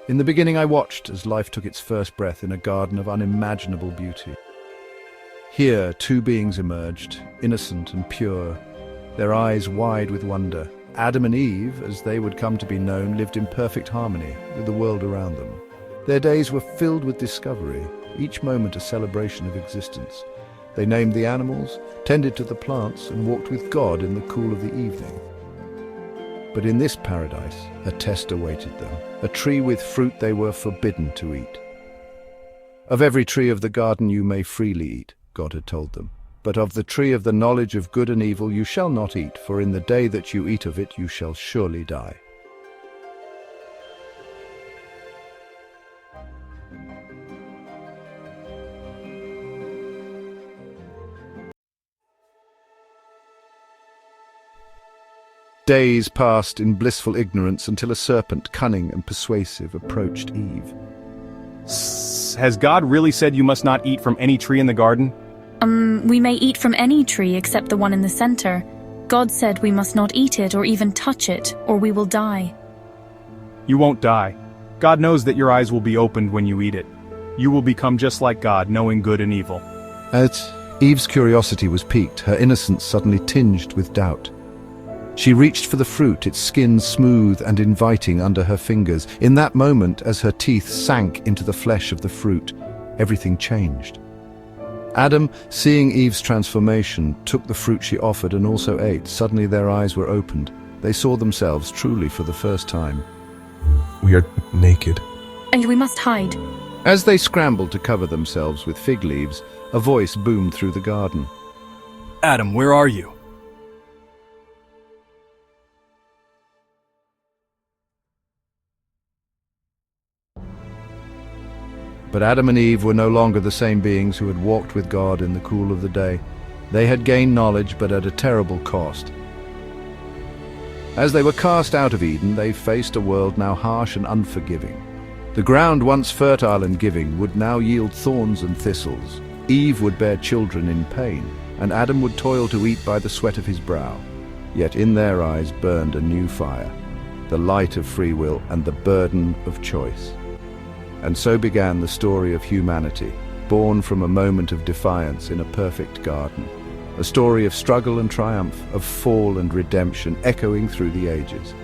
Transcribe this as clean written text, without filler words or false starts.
In the beginning I watched as life took its first breath in a garden of unimaginable beauty. Here, two beings emerged, innocent and pure, their eyes wide with wonder. Adam and Eve, as they would come to be known, lived in perfect harmony with the world around them. Their days were filled with discovery, each moment a celebration of existence. They named the animals, tended to the plants, and walked with God in the cool of the evening. But in this paradise, a test awaited them, a tree with fruit they were forbidden to eat. Of every tree of the garden you may freely eat, God had told them. But of the tree of the knowledge of good and evil you shall not eat, for in the day that you eat of it you shall surely die. Days passed in blissful ignorance until a serpent, cunning and persuasive, approached Eve. Has God really said you must not eat from any tree in the garden? We may eat from any tree except the one in the center. God said we must not eat it or even touch it, or we will die. You won't die. God knows that your eyes will be opened when you eat it. You will become just like God, knowing good and evil. As Eve's curiosity was piqued, her innocence suddenly tinged with doubt. She reached for the fruit, its skin smooth and inviting under her fingers. In that moment, as her teeth sank into the flesh of the fruit, everything changed. Adam, seeing Eve's transformation, took the fruit she offered and also ate. Suddenly their eyes were opened. They saw themselves truly for the first time. We are naked. And we must hide. As they scrambled to cover themselves with fig leaves, a voice boomed through the garden. Adam, where are you? But Adam and Eve were no longer the same beings who had walked with God in the cool of the day. They had gained knowledge, but at a terrible cost. As they were cast out of Eden, they faced a world now harsh and unforgiving. The ground, once fertile and giving, would now yield thorns and thistles. Eve would bear children in pain, and Adam would toil to eat by the sweat of his brow. Yet in their eyes burned a new fire, the light of free will and the burden of choice. And so began the story of humanity, born from a moment of defiance in a perfect garden. A story of struggle and triumph, of fall and redemption, echoing through the ages.